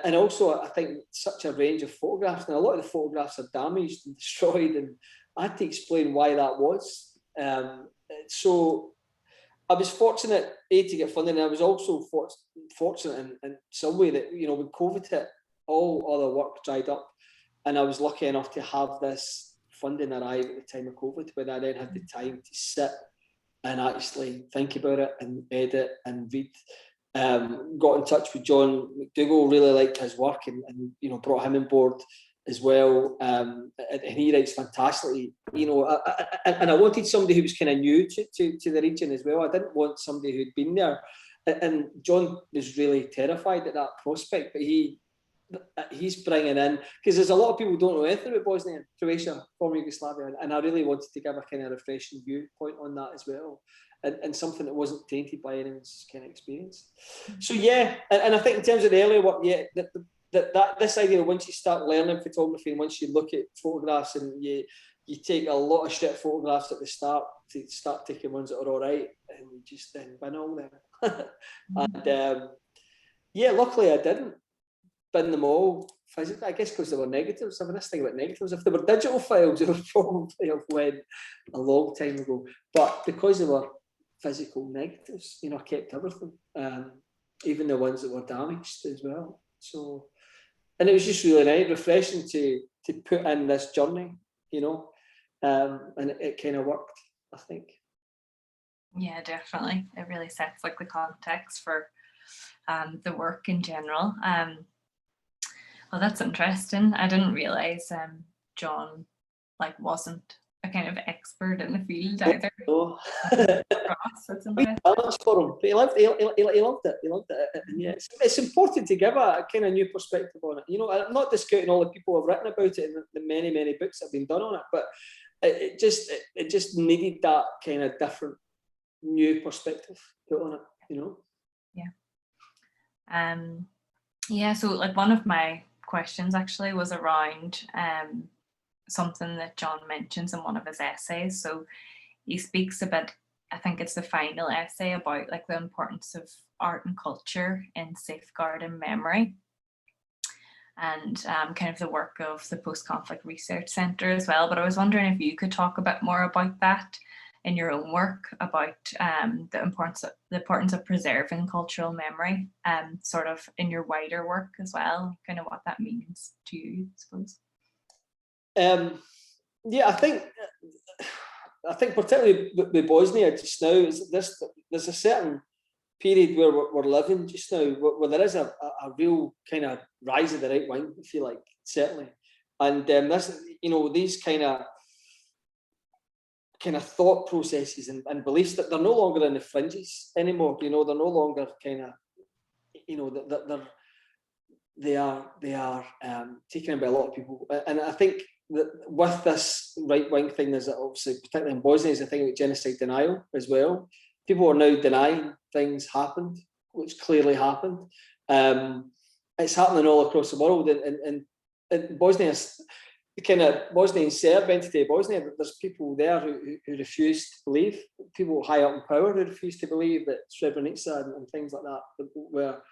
And also, I think such a range of photographs, and a lot of the photographs are damaged and destroyed, and I had to explain why that was. So I was fortunate, to get funding, and I was also fortunate in some way that, when COVID hit, all other work dried up, and I was lucky enough to have this funding arrive at the time of COVID, when I then had the time to sit and actually think about it and edit and read. Got in touch with John McDougall, really liked his work, and brought him on board as well. And he writes fantastically, and I wanted somebody who was kind of new to the region as well. I didn't want somebody who'd been there. And John was really terrified at that prospect, but he's bringing in, because there's a lot of people who don't know anything about Bosnia, Croatia, former Yugoslavia, and I really wanted to give a kind of refreshing viewpoint on that as well. And something that wasn't tainted by anyone's kind of experience. So yeah, and I think in terms of the earlier work, yeah, that this idea, once you start learning photography and once you look at photographs and you take a lot of shit photographs at the start to start taking ones that are all right, and you just then bin all them. And yeah, luckily I didn't bin them all physically, I guess because they were negatives. I mean, this thing about negatives, if they were digital files, they would probably have went a long time ago. But because they were physical negatives, I kept everything, even the ones that were damaged as well. So, and it was just really nice, refreshing to put in this journey, and it kind of worked, I think. Yeah, definitely. It really sets like the context for the work in general. Well, that's interesting. I didn't realize John wasn't a kind of expert in the field either. No. It's interesting. Balance for him. He loved it. He loved it. And yeah, it's important to give a kind of new perspective on it. You know, I'm not discounting all the people who have written about it and the many books that have been done on it, but it just needed that kind of different new perspective put on it, you know. Yeah, so like one of my questions actually was around something that John mentions in one of his essays. So he speaks about, I think it's the final essay, about like the importance of art and culture in safeguarding memory, and kind of the work of the Post-Conflict Research Centre as well. But I was wondering if you could talk a bit more about that in your own work, about the importance of preserving cultural memory, sort of in your wider work as well, kind of what that means to you, I suppose. Yeah, I think particularly with Bosnia just now, there's a certain period where we're living just now where there is a real kind of rise of the right wing, I feel like, certainly. And this, you know, these kind of thought processes and beliefs that they're no longer in the fringes anymore. You know, they're no longer kind of, you know, they are taken in by a lot of people. And I think that with this right wing thing, there's obviously, particularly in Bosnia, is a thing about genocide denial as well. People are now denying things happened, which clearly happened. It's happening all across the world, and Bosnia, the kind of Bosnian Serb entity of Bosnia, there's people there who refuse to believe, people high up in power who refuse to believe that Srebrenica and things like that were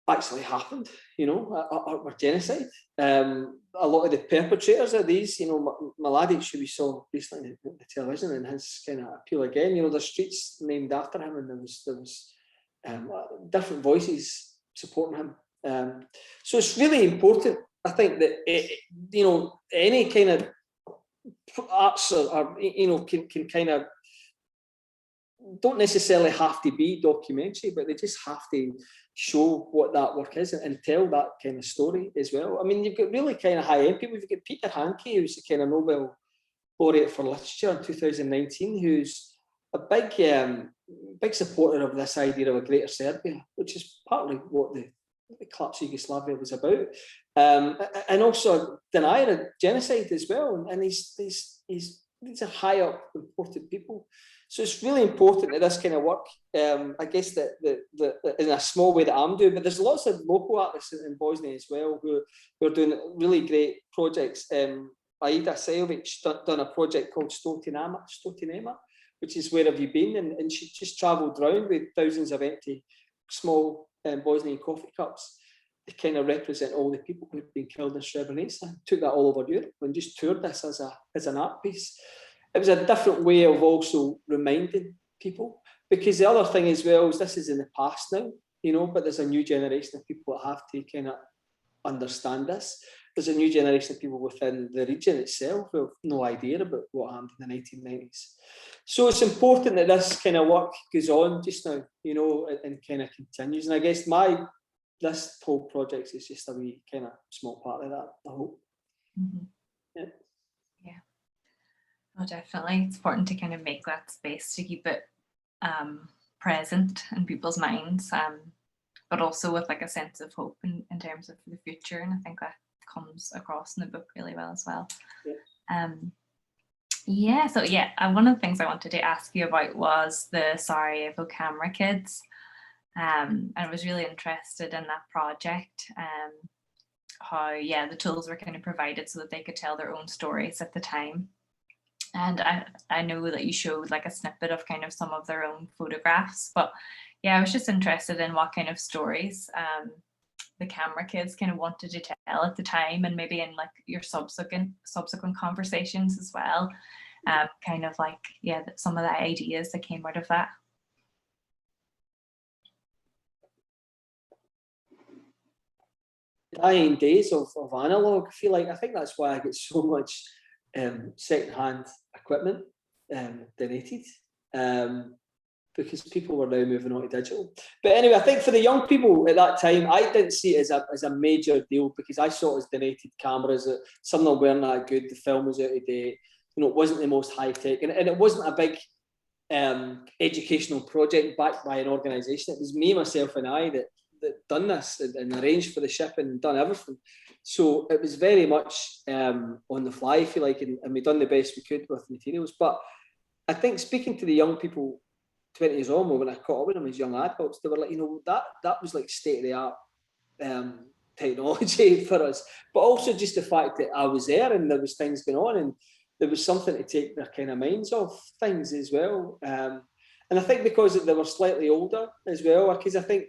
actually happened, you know, or genocide. A lot of the perpetrators of these, you know, Mladic, who we saw recently on the television, and his kind of appeal again, you know, there's streets named after him, and there was different voices supporting him. So it's really important, I think, that you know, any kind of arts or you know, can kind of, don't necessarily have to be documentary, but they just have to show what that work is and tell that kind of story as well. I mean, you've got really kind of high-end people. You've got Peter Handke, who's the kind of Nobel laureate for literature in 2019, who's a big supporter of this idea of a greater Serbia, which is partly what the collapse of Yugoslavia was about, and also denying a genocide as well. And these are high up, important people. So it's really important that this kind of work, I guess that in a small way that I'm doing, but there's lots of local artists in Bosnia as well who are doing really great projects. Aida Sajovic done a project called Stotinema, which is Where Have You Been? And she just travelled around with thousands of empty, small Bosnian coffee cups. They kind of represent all the people who've been killed in Srebrenica. Took that all over Europe and just toured this as an art piece. It was a different way of also reminding people, because the other thing as well is this is in the past now, you know, but there's a new generation of people that have to kind of understand this. There's a new generation of people within the region itself who have no idea about what happened in the 1990s. So it's important that this kind of work goes on just now, you know, and kind of continues. And I guess this whole project is just a wee kind of small part of that, I hope. Mm-hmm. Yeah. Oh, definitely. It's important to kind of make that space to keep it present in people's minds, but also with like a sense of hope in terms of the future. And I think that comes across in the book really well as well. Yeah. So one of the things I wanted to ask you about was the Sarajevo Camera Kids. And I was really interested in that project, how the tools were kind of provided so that they could tell their own stories at the time. And I know that you showed like a snippet of kind of some of their own photographs, but I was just interested in what kind of stories the Camera Kids kind of wanted to tell at the time, and maybe in like your subsequent conversations as well, kind of like some of the ideas that came out of that. Dying days of analog. I think that's why I get so much second-hand equipment donated. because people were now moving on to digital. But anyway, I think for the young people at that time, I didn't see it as a major deal, because I saw it as donated cameras. That some of them weren't that good. The film was out of date. It wasn't the most high tech, and it wasn't a big educational project backed by an organisation. It was me, myself, and I that done this and arranged for the shipping and done everything. So it was very much on the fly, if you like, and we done the best we could with materials. But I think speaking to the young people 20 years on, when I caught up with them as young adults, they were like, that was like state-of-the-art technology for us. But also just the fact that I was there and there was things going on, and there was something to take their kind of minds off things as well. And I think because they were slightly older as well, because I think,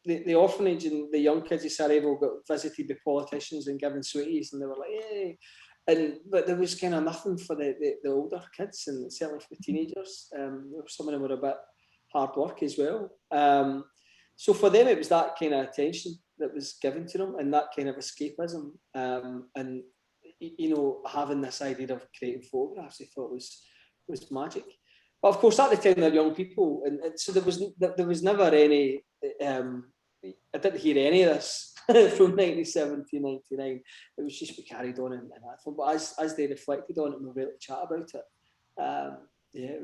the orphanage and the young kids of Sarajevo got visited by politicians and given sweeties, and they were like, hey. But there was kind of nothing for the older kids, and certainly for the teenagers. Some of them were a bit hard work as well. So for them, it was that kind of attention that was given to them, and that kind of escapism, and having this idea of creating photographs, they thought was magic. But of course, at the time, they're young people, and so there was never any. I didn't hear any of this from 97 to 99. It was just we carried on and that. But as they reflected on it and we were able to chat about it, it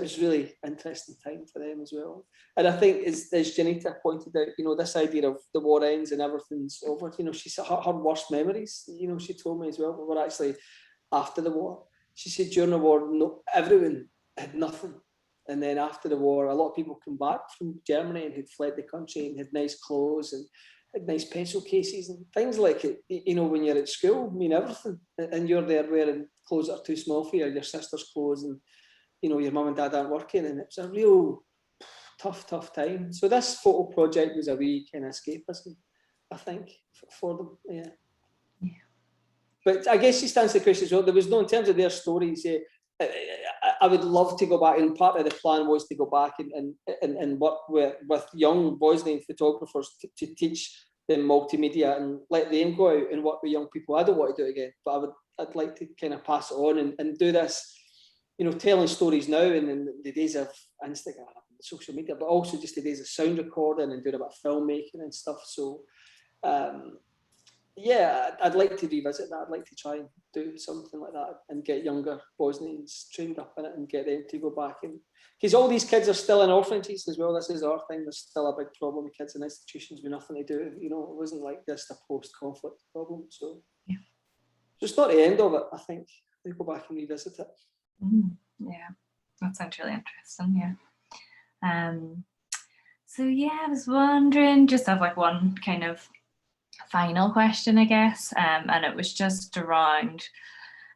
was really interesting time for them as well. And I think as Janita pointed out, this idea of the war ends and everything's over. She said her worst memories. She told me as well, were actually after the war. She said during the war, everyone had nothing. And then after the war, a lot of people come back from Germany and had fled the country and had nice clothes and had nice pencil cases and things like it. When you're at school, mean everything. And you're there wearing clothes that are too small for you, your sister's clothes, and, your mum and dad aren't working. And it was a real tough time. So this photo project was a wee kind of escapism, I think, for them. Yeah. But I guess she stands the question as well. There was no, in terms of their stories, I would love to go back, and part of the plan was to go back and work with young Bosnian photographers to teach them multimedia and let them go out and work with young people. I don't want to do it again, but I'd like to kind of pass it on and do this, telling stories now and in the days of Instagram, social media, but also just the days of sound recording and doing a bit of filmmaking and stuff. So I'd like to revisit that. I'd like to try and do something like that and get younger Bosnians trained up in it and get them to go back. And because all these kids are still in orphanages as well. This is our thing. There's still a big problem with kids in institutions with nothing to do. It wasn't like just a post-conflict problem. So just not the end of it, I think. They go back and revisit it. Yeah, that sounds really interesting. Yeah. So I was wondering, just have like one kind of final question, I guess, and it was just around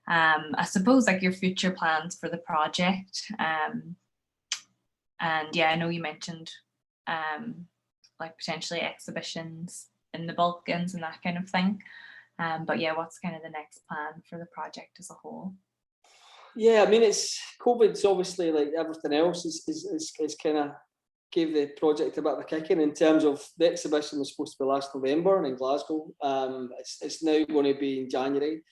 I suppose like your future plans for the project, and I know you mentioned like potentially exhibitions in the Balkans and that kind of thing, but what's kind of the next plan for the project as a whole? I mean, it's COVID's obviously, like everything else, is kind of gave the project a bit of a kick in terms of the exhibition was supposed to be last November in Glasgow. It's now going to be in January.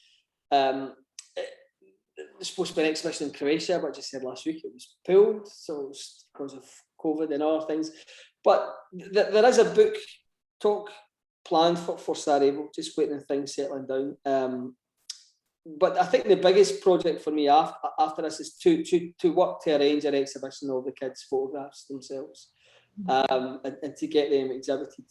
It's supposed to be an exhibition in Croatia, but I just said last week it was pulled, so it's because of COVID and other things. But there is a book talk planned for Sarajevo, just waiting on things settling down. But I think the biggest project for me after this is to work to arrange an exhibition of the kids' photographs themselves, and to get them exhibited.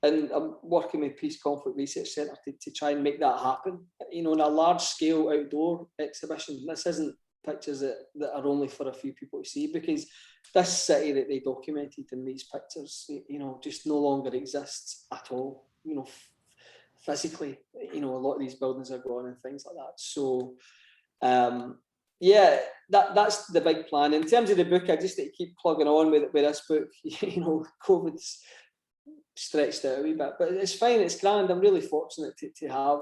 And I'm working with Peace Conflict Research Centre to try and make that happen. In a large scale outdoor exhibition. This isn't pictures that are only for a few people to see, because this city that they documented in these pictures, just no longer exists at all. Physically, a lot of these buildings are gone and things like that. So, that's the big plan. In terms of the book, I just need to keep plugging on with this book. COVID's stretched out a wee bit, but it's fine. It's grand. I'm really fortunate to have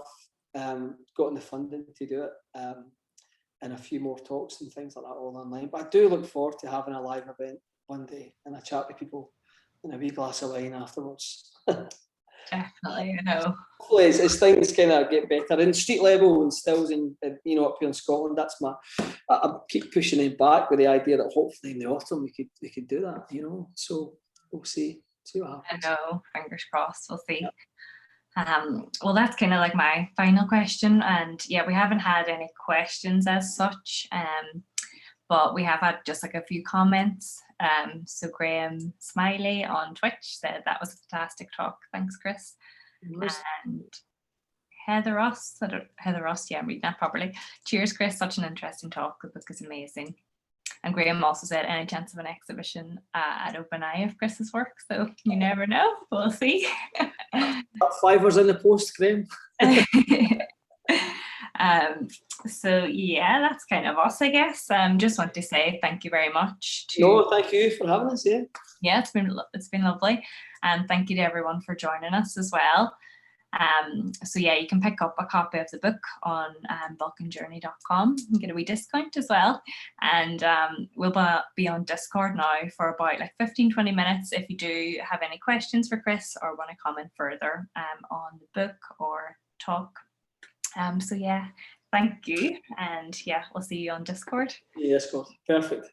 gotten the funding to do it, and a few more talks and things like that all online. But I do look forward to having a live event one day and a chat with people and a wee glass of wine afterwards. Definitely, I know. hopefully as things kind of get better in street level and stills in up here in Scotland, that's I keep pushing it back with the idea that hopefully in the autumn we could do that, so we'll see what I happens. know, fingers crossed, we'll see. Well, that's kind of like my final question, and yeah, we haven't had any questions as such, but we have had just like a few comments. So Graham Smiley on Twitch said that was a fantastic talk. Thanks, Chris. And Heather Ross, yeah, I'm reading that properly. Cheers, Chris. Such an interesting talk. The book is amazing. And Graham also said, any chance of an exhibition at OpenEye of Chris's work? So you never know. We'll see. Fivers in the post, Graham. So yeah, that's kind of us, I guess. Just want to say thank you very much. No, thank you for having us. Yeah, it's been lovely, and thank you to everyone for joining us as well. So yeah, you can pick up a copy of the book on vulcanjourney.com and get a wee discount as well. And we'll be on Discord now for about like 15-20 minutes if you do have any questions for Chris or want to comment further on the book or talk. So yeah, thank you, and yeah, we'll see you on Discord. Yes, Scott. Perfect.